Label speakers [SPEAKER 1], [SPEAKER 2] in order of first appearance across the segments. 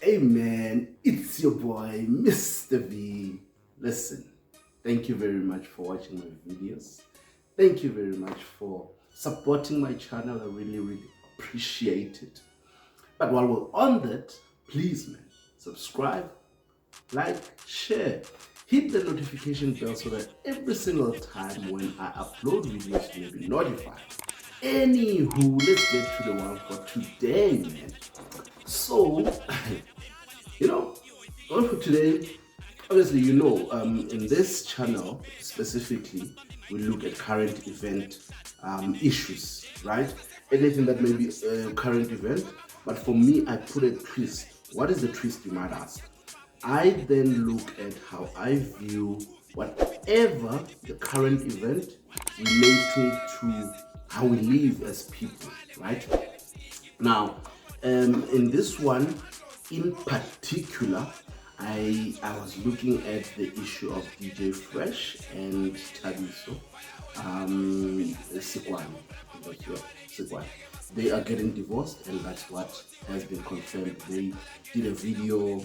[SPEAKER 1] Hey man, it's your boy, Mr. V. Listen, thank you very much for watching my videos. Thank you very much for supporting my channel. I really appreciate it. But while we're on that, please man, subscribe, like, share, hit the notification bell so that every single time when I upload videos you'll be notified. Anywho, let's get to the one for today, man. So, you know, one for today, obviously, in this channel specifically, we look at current event issues, right? Anything that may be a current event, but for me, I put a twist. What is the twist, you might ask? I then look at how I view whatever the current event relating to how we live as people, right? Now, in this one in particular, I was looking at the issue of DJ Fresh and Thabiso, Sikwani, Sikwani. They are getting divorced, and that's what has been confirmed. They did a video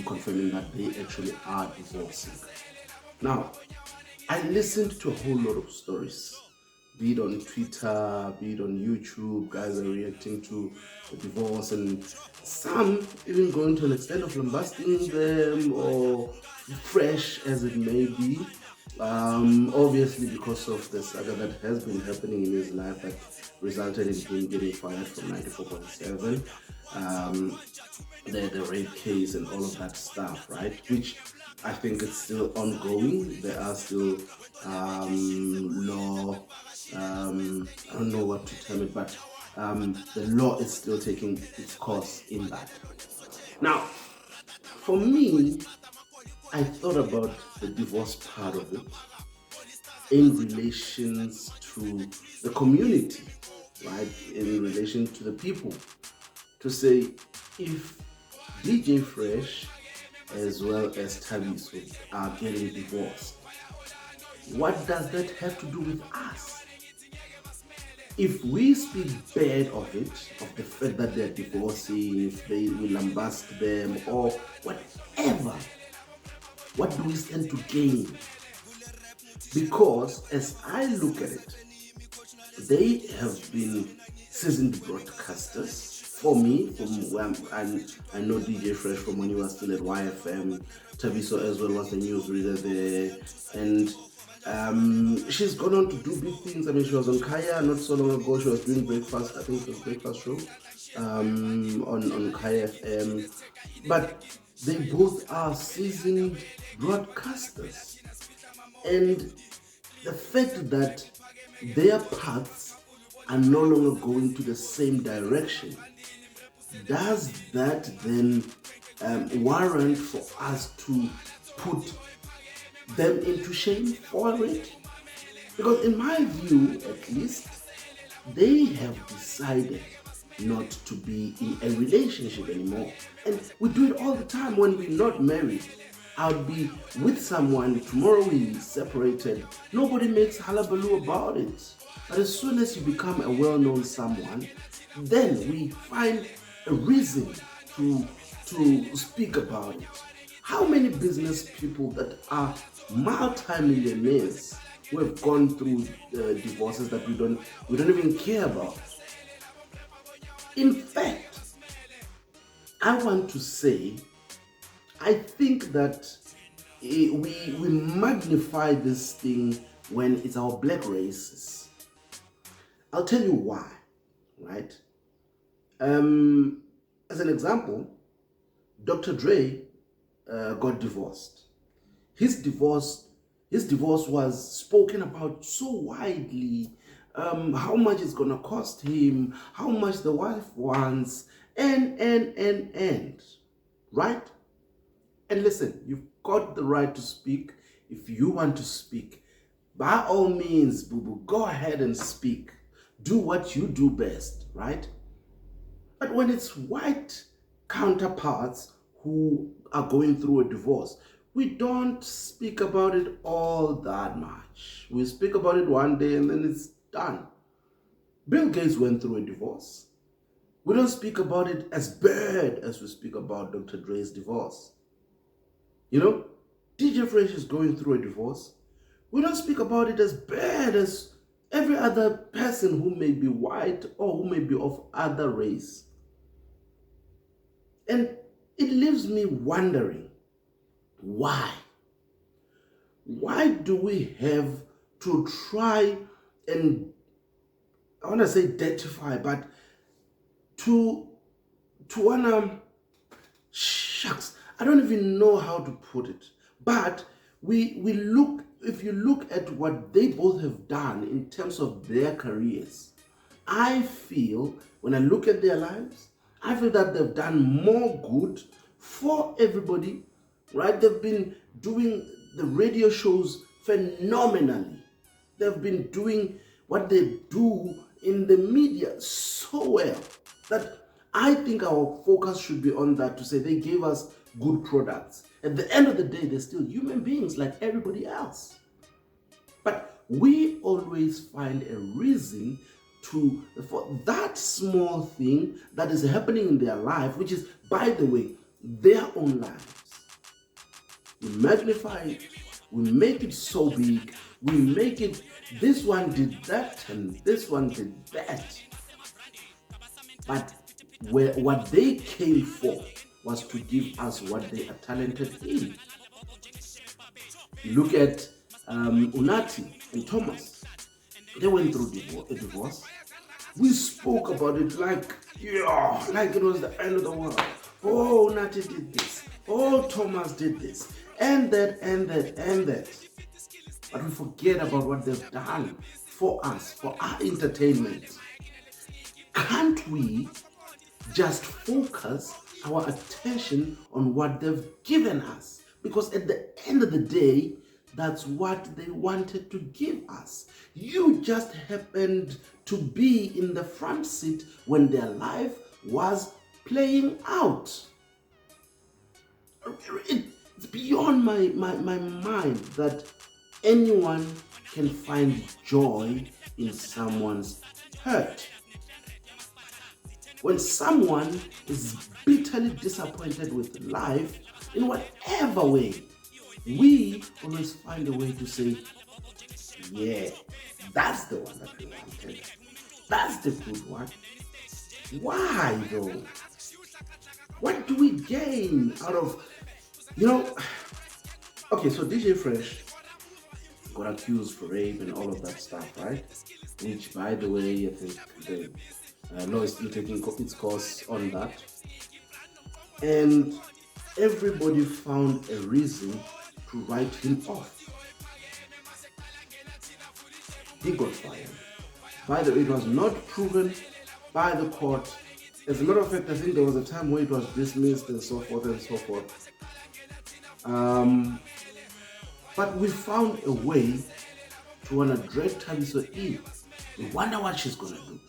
[SPEAKER 1] confirming that they actually are divorcing. Now, I listened to a whole lot of stories, be it on Twitter, be it on YouTube. Guys are reacting to the divorce, and some even going to an extent of lambasting them or fresh as it may be. Obviously, because of the saga that has been happening in his life that resulted in him getting fired from 94.7, the rape case and all of that stuff, right? Which I think it's still ongoing. There are still law, I don't know what to term it, but the law is still taking its course in that. Now, for me, I thought about the divorce part of it in relations to the community, right? In relation to the people. To say, if DJ Fresh as well as Thabiso are getting divorced, what does that have to do with us? If we speak bad of it, of the fact that they're divorcing, if they will lambast them or whatever, what do we stand to gain? Because as I look at it, they have been seasoned broadcasters. For me, from when I know DJ Fresh from when he was still at YFM, Thabiso as well was the newsreader there, and she's gone on to do big things. I mean, she was on Kaya not so long ago. She was doing breakfast, I think it was breakfast show on Kaya FM. But they both are seasoned broadcasters, and the fact that their paths are no longer going to the same direction, does that then warrant for us to put them into shame for it? Because in my view, at least, they have decided not to be in a relationship anymore. And we do it all the time when we're not married. I'll be with someone, tomorrow we separated. Nobody makes hullabaloo about it. But as soon as you become a well-known someone, then we find a reason to speak about it. How many business people that are multi-millionaires who have gone through divorces that we don't even care about? In fact, I want to say, I think that we magnify this thing when it's our black races. I'll tell you why, right? As an example, Dr. Dre got divorced. His divorce was spoken about so widely. How much it's gonna cost him, how much the wife wants, and right? And listen, you've got the right to speak. If you want to speak, by all means, boo boo, go ahead and speak. Do what you do best, right? But when it's white counterparts who are going through a divorce, we don't speak about it all that much. We speak about it one day and then it's done. Bill Gates went through a divorce. We don't speak about it as bad as we speak about Dr. Dre's divorce. You know, DJ Fresh is going through a divorce. We don't speak about it as bad as every other person who may be white or who may be of other race. And it leaves me wondering, why? Why do we have to try and, I want to say identify, but to wanna, shucks, I don't even know how to put it. But we look, if you look at what they both have done in terms of their careers, I feel, when I look at their lives, I feel that they've done more good for everybody, right? They've been doing the radio shows phenomenally. They've been doing what they do in the media so well that I think our focus should be on that, to say they gave us good products. At the end of the day, they're still human beings like everybody else. But we always find a reason for that small thing that is happening in their life, which is, by the way, their own lives. We magnify it, we make it so big, we make it, this one did that and this one did that. But what they came for was to give us what they are talented in. Look at Unati and Thomas. They went through a divorce. We spoke about it like it was the end of the world. Oh, Unati did this. Oh, Thomas did this. And that, and that, and that. But we forget about what they've done for us, for our entertainment. Can't we just focus our attention on what they've given us? Because at the end of the day, that's what they wanted to give us. You just happened to be in the front seat when their life was playing out. It's beyond my mind that anyone can find joy in someone's hurt. When someone is bitterly disappointed with life, in whatever way, we always find a way to say, yeah, that's the one that we wanted. That's the good one. Why though? What do we gain out of, okay, so DJ Fresh got accused for rape and all of that stuff, right? Which, by the way, I think the law is still taking its course on that. And everybody found a reason to write him off. He got fired. By the way, it was not proven by the court. As a matter of fact, I think there was a time where it was dismissed and so forth and so forth. But we found a way to want to drag Thabiso in. We wonder what she's going to do.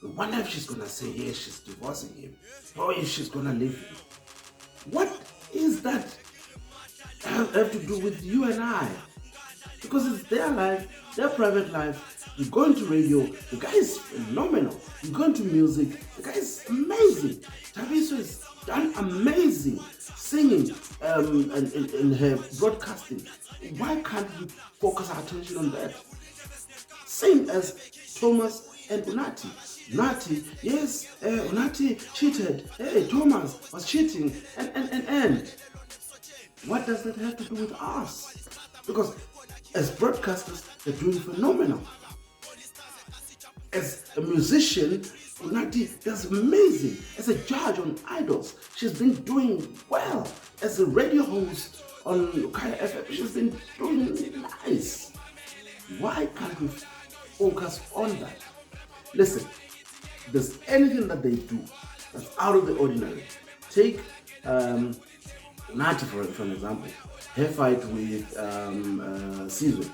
[SPEAKER 1] We wonder if she's going to say, yes, she's divorcing him. Or if she's going to leave him. What is that have to do with you and I? Because it's their life, their private life. You go into radio, the guy is phenomenal. You go into music, the guy is amazing. Thabiso has done amazing singing and her broadcasting. Why can't we focus our attention on that? Same as Thomas and Unati. Unati, yes, Unati cheated. Hey, Thomas was cheating. And what does that have to do with us? Because as broadcasters, they're doing phenomenal. As a musician, Unati does amazing. As a judge on Idols, she's been doing well. As a radio host on Kaya FM, she's been doing nice. Why can't we focus on that? Listen, if there's anything that they do that's out of the ordinary, take Unati for an example, her fight with Caesar.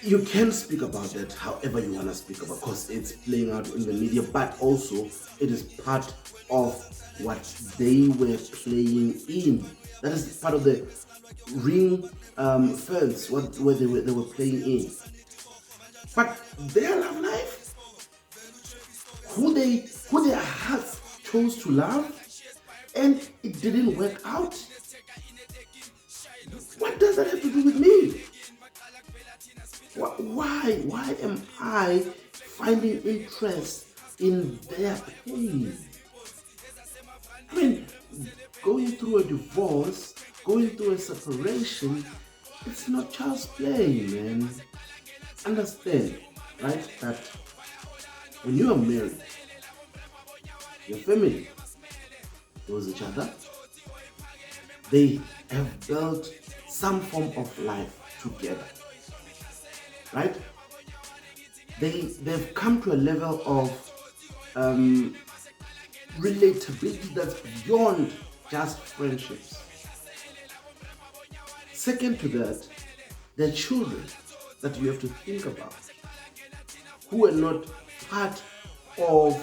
[SPEAKER 1] You can speak about that however you want to speak about, because it's playing out in the media, but also it is part of what they were playing in. That is part of the ring fence, where they were playing in. But their love life, who their hearts chose to love, and it didn't work out. What does that have to do with me? Why am I finding interest in their pain? I mean, going through a divorce, going through a separation, it's not child's play, man. Understand, right, that when you are married, your family knows each other. They have built some form of life together, right? They've come to a level of relatability that's beyond just friendships. Second to that, their children that you have to think about, who are not part of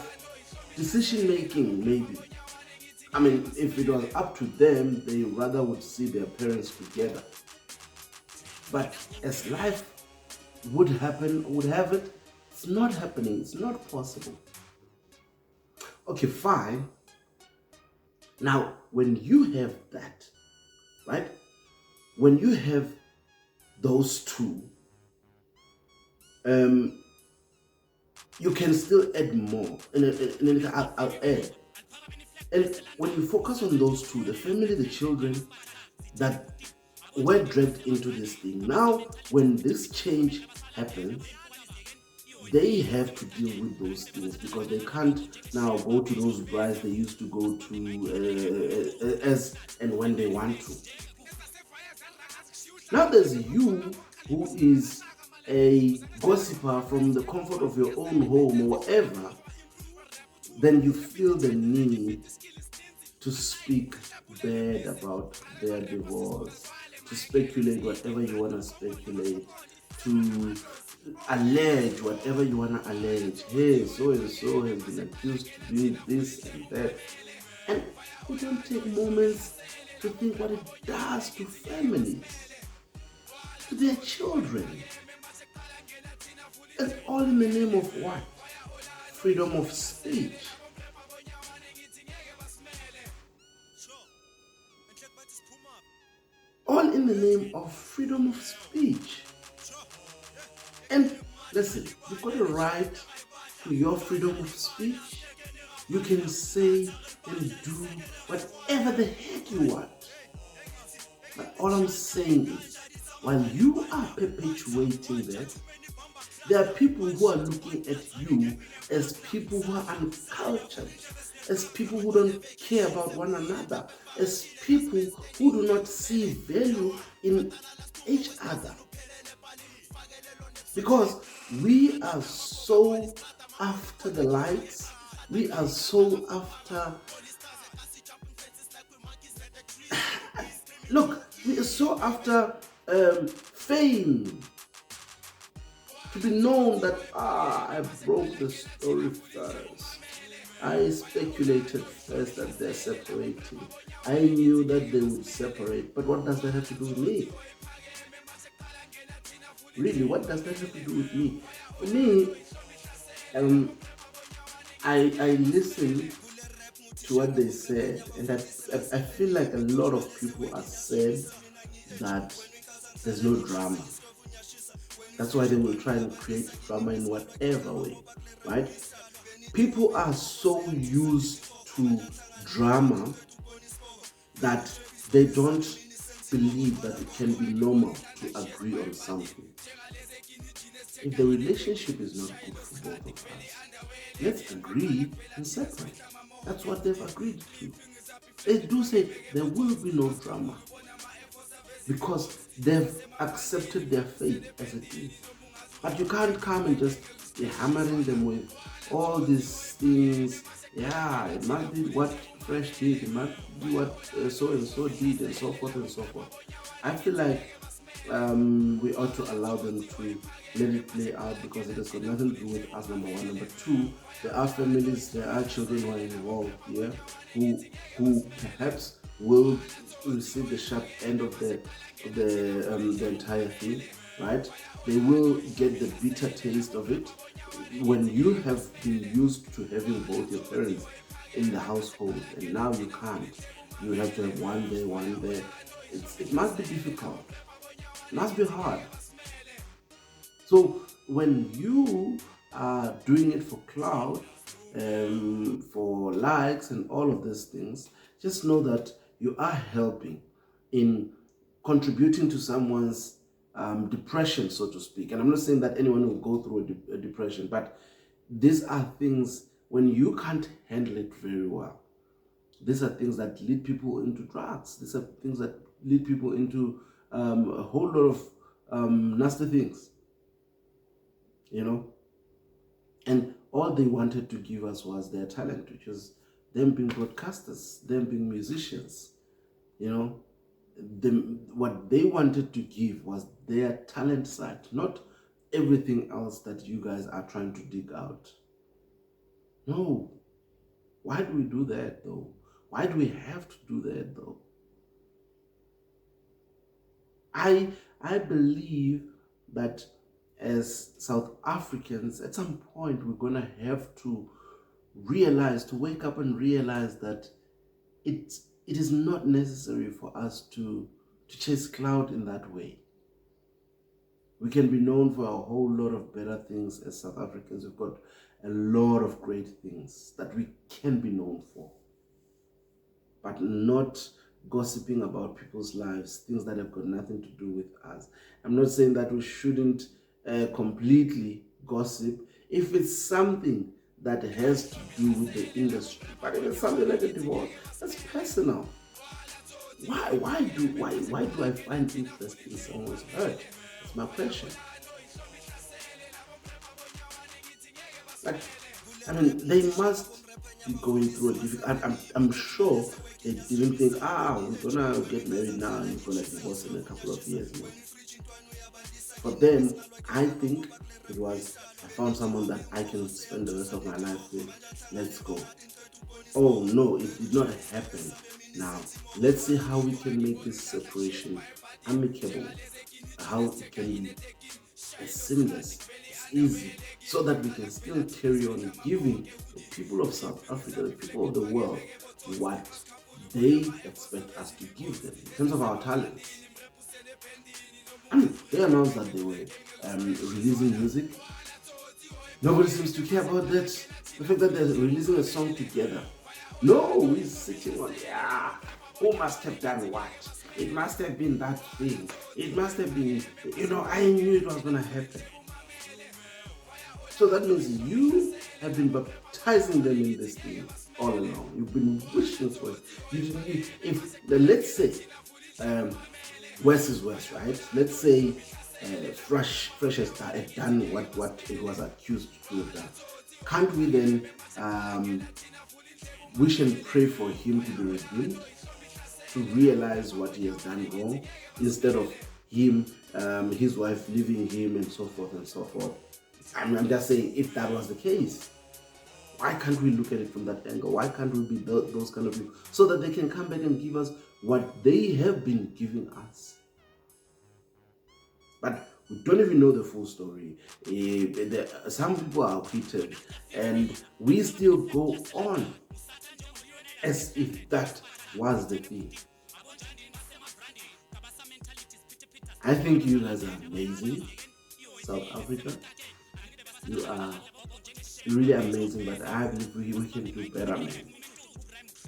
[SPEAKER 1] decision making, maybe. I mean, if it was up to them, they rather would see their parents together. But as life would have it, it's not happening, it's not possible. Okay, fine. Now, when you have that, right? When you have those two, you can still add more. And I'll add. And when you focus on those two, the family, the children that were dragged into this thing, now when this change happens, they have to deal with those things because they can't now go to those brides they used to go to as and when they want to. Now there's you who is a gossiper from the comfort of your own home or whatever, then you feel the need to speak bad about their divorce, to speculate whatever you want to speculate, to allege whatever you want to allege. Hey, so and so has been accused of doing this and that. And you don't take moments to think what it does to families, to their children. And all in the name of what? Freedom of speech. All in the name of freedom of speech. And listen, you've got a right to your freedom of speech. You can say and do whatever the heck you want. But all I'm saying is, while you are perpetuating that, there are people who are looking at you as people who are uncultured, as people who don't care about one another, as people who do not see value in each other. Because we are so after the lights, we are so after... Look, we are so after fame. To be known that, I broke the story first. I speculated first that they're separating. I knew that they would separate. But what does that have to do with me? Really, what does that have to do with me? For me, I listened to what they said, and I feel like a lot of people are sad that there's no drama. That's why they will try and create drama in whatever way, right? People are so used to drama that they don't believe that it can be normal to agree on something. If the relationship is not good for both of us, let's agree and separate. That's what they've agreed to. They do say there will be no drama because they've accepted their fate as it is. But you can't come and just be hammering them with all these things. Yeah, it must be what Fresh did, it must be what so and so did, and so forth and so forth. I feel like we ought to allow them to let it play out because it has got nothing to do with us, number one. Number two, there are families, there are children who are involved here who perhaps will receive the sharp end of the entire thing, right? They will get the bitter taste of it. when you have been used to having both your parents in the household and now you can't, you have to have one there, one there. It must be difficult. It must be hard. So when you are doing it for cloud, for likes and all of these things, just know that you are helping in contributing to someone's depression, so to speak. And I'm not saying that anyone will go through a depression, but these are things when you can't handle it very well. These are things that lead people into drugs. These are things that lead people into a whole lot of nasty things, you know. And all they wanted to give us was their talent, which was them being broadcasters, them being musicians, you know. What they wanted to give was their talent side, not everything else that you guys are trying to dig out. No. Why do we do that though? Why do we have to do that though? I believe that as South Africans, at some point we're gonna have to realize, to wake up and realize that it is not necessary for us to chase clout in that way. We can be known for a whole lot of better things as South Africans. We've got a lot of great things that we can be known for, but not gossiping about people's lives, things that have got nothing to do with us. I'm not saying that we shouldn't completely gossip if it's something that has to do with the industry. But if it's something like a divorce, that's personal. Why do I find interest in someone's hurt? That's my question. Like, I mean, they must be going through a difficult. I'm sure they didn't think, we're gonna get married now and we're gonna divorce in a couple of years. You know? But then I think it was, I found someone that I can spend the rest of my life with. Let's go. Oh no, it did not happen. Now let's see how we can make this separation amicable. How it can be as seamless, as easy, so that we can still carry on giving the people of South Africa, the people of the world, what they expect us to give them in terms of our talents. I mean, they announced that they were releasing music. Nobody seems to care about that. The fact that they're releasing a song together. No, we're sitting on, who must have done what? It must have been that thing. It must have been, I knew it was going to happen. So that means you have been baptizing them in this thing all along. You've been wishing for it. Let's say, West is West, right? Let's say Fresh has done what it was accused to have done. Can't we then wish and pray for him to be redeemed, to realize what he has done wrong, instead of him, his wife leaving him and so forth and so forth? I'm just saying, if that was the case, why can't we look at it from that angle? Why can't we be those kind of people, so that they can come back and give us what they have been giving us? But we don't even know the full story. Some people are acquitted, and we still go on as if that was the thing. I think you guys are amazing, South Africa. You are really amazing, but I believe we can do better, man.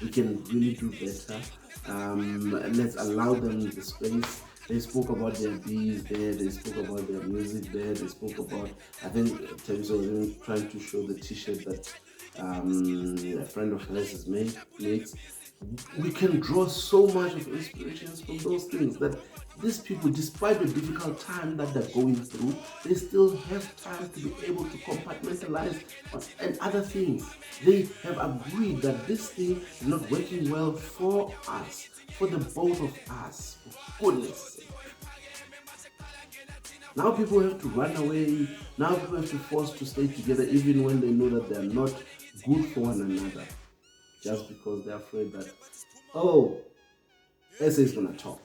[SPEAKER 1] We can really do better. Let's allow them the space. They spoke about their bees there, they spoke about their music there, they spoke about, I think Thabiso was even trying to show the t-shirt that a friend of hers has made. We can draw so much of inspirations from those things, that these people, despite the difficult time that they're going through, they still have time to be able to compartmentalize and other things. They have agreed that this thing is not working well for us, for the both of us, for goodness sake. Now people have to run away. Now people have to force to stay together even when they know that they're not good for one another, just because they're afraid that, SA is gonna talk,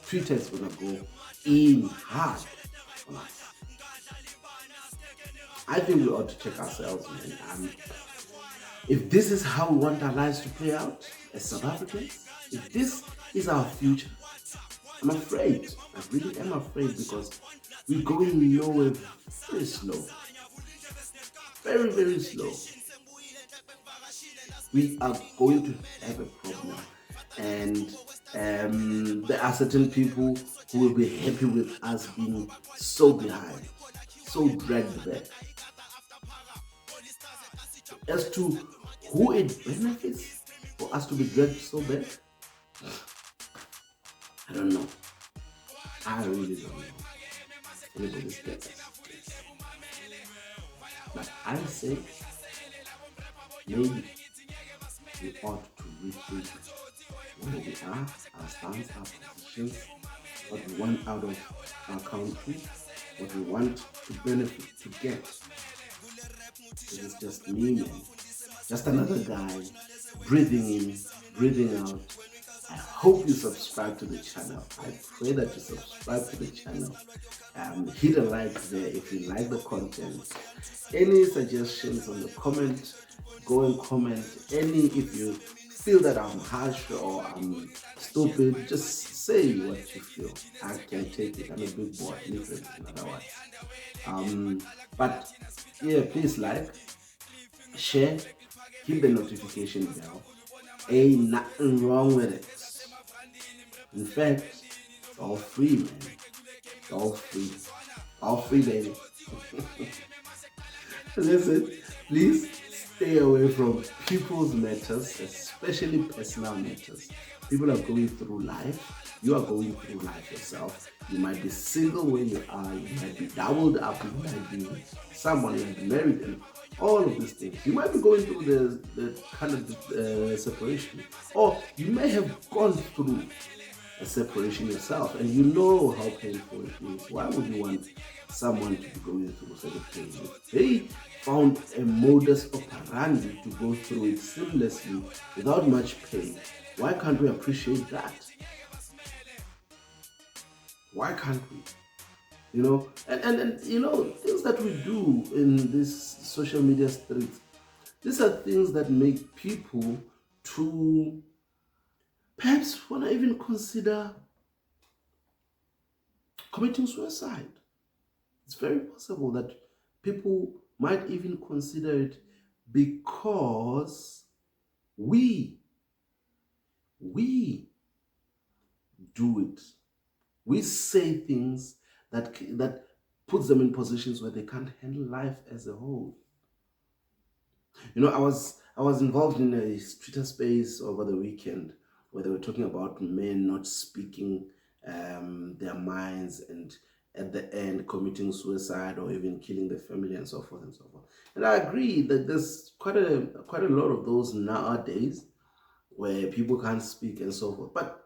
[SPEAKER 1] Twitter is gonna go in hard on us. I think we ought to check ourselves, man. If this is how we want our lives to play out as South Africans, if this is our future, I'm afraid. I really am afraid because we're going nowhere very slow. Very, very slow. We are going to have a problem. And there are certain people who will be happy with us being so behind, so dragged back. As to who it benefits for us to be dragged so back, I don't know. I really don't know. Anybody's guess. But I say maybe we ought to rethink where we are, our stance, our positions, what we want out of our country, what we want to benefit, to get. This is just me, man. Just another guy breathing in, breathing out. I hope you subscribe to the channel. I pray that you subscribe to the channel. Hit a like there if you like the content. Any suggestions on the comment, go and comment. Any if you feel that I'm harsh or I'm stupid, just say what you feel. I can take it. I'm a big boy, literally, otherwise. But yeah, please like, share, hit the notification bell. Ain't nothing wrong with it. In fact, it's all free, man. It's all free. All free, baby. Listen, please stay away from people's matters, especially personal matters. People are going through life. You are going through life yourself. You might be single where you are. You might be doubled up. You might be someone, you might be married, and all of these things. You might be going through the kind of separation, or you may have gone through a separation yourself, and you know how painful it is. Why would you want someone to be going through such a pain? If they found a modus operandi to go through it seamlessly without much pain, why can't we appreciate that? Why can't we? You know, and you know, things that we do in this social media streets, these are things that make people to perhaps want to even consider committing suicide. It's very possible that people might even consider it because we do it. We say things that puts them in positions where they can't handle life as a whole. You know, I was involved in a Twitter space over the weekend where they were talking about men not speaking their minds and at the end committing suicide or even killing their family and so forth and so forth. And I agree that there's quite a lot of those nowadays where people can't speak and so forth. But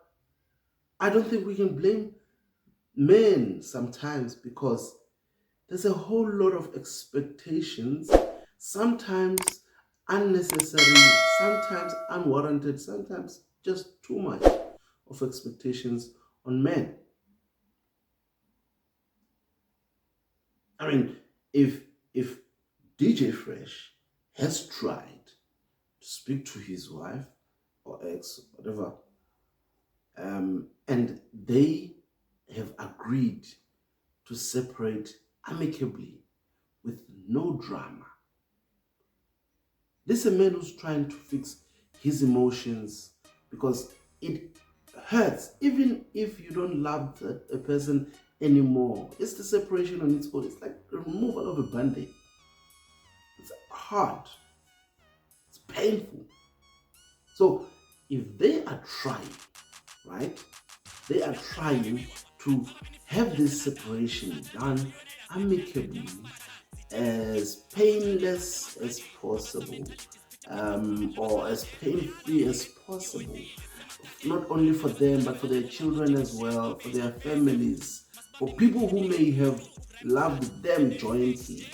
[SPEAKER 1] I don't think we can blame men sometimes because there's a whole lot of expectations, sometimes unnecessary, sometimes unwarranted, sometimes just too much of expectations on men. I mean, if DJ Fresh has tried to speak to his wife or ex, whatever, and they have agreed to separate amicably with no drama. This is a man who's trying to fix his emotions because it hurts. Even if you don't love a person anymore, it's the separation on its own. It's like the removal of a band-aid. It's hard. It's painful. So if they are trying, right? They are trying to have this separation done amicably, as painless as possible, or as pain-free as possible, not only for them but for their children as well, for their families, for people who may have loved them jointly,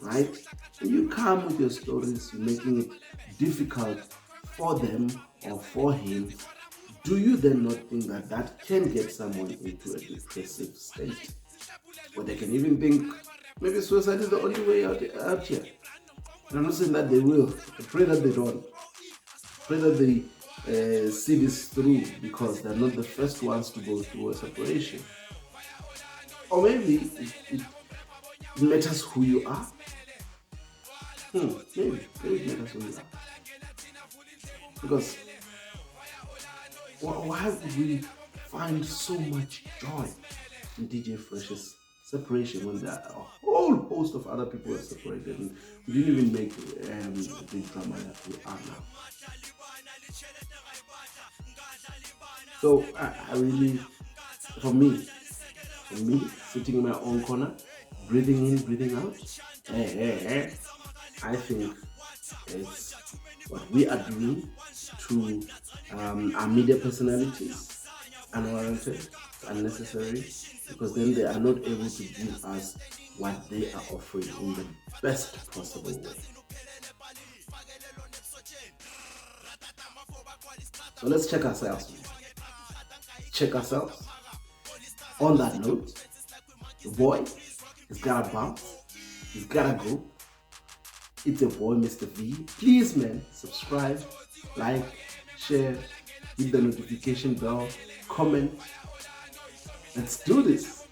[SPEAKER 1] right? And you come with your stories, you're making it difficult for them or for him. Do you then not think that that can get someone into a depressive state? Or they can even think Maybe suicide is the only way out here. And I'm not saying that they will. I pray that they don't. Pray that they see this through, because they're not the first ones to go through a separation. Or maybe it matters who you are. Maybe it matters who you are. Because why would we find so much joy in DJ Fresh's separation when there are a whole host of other people are separated, and we didn't even make the big drama that we are now? So I really, for me, sitting in my own corner, breathing in, breathing out, I think it's what we are doing to our media personalities, unwarranted, unnecessary, because then they are not able to give us what they are offering in the best possible way. So let's check ourselves. Check ourselves. On that note, the boy has got to bounce. He's got to go. It's your boy, Mr. V. Please, man, subscribe, like, share, hit the notification bell, comment. Let's do this.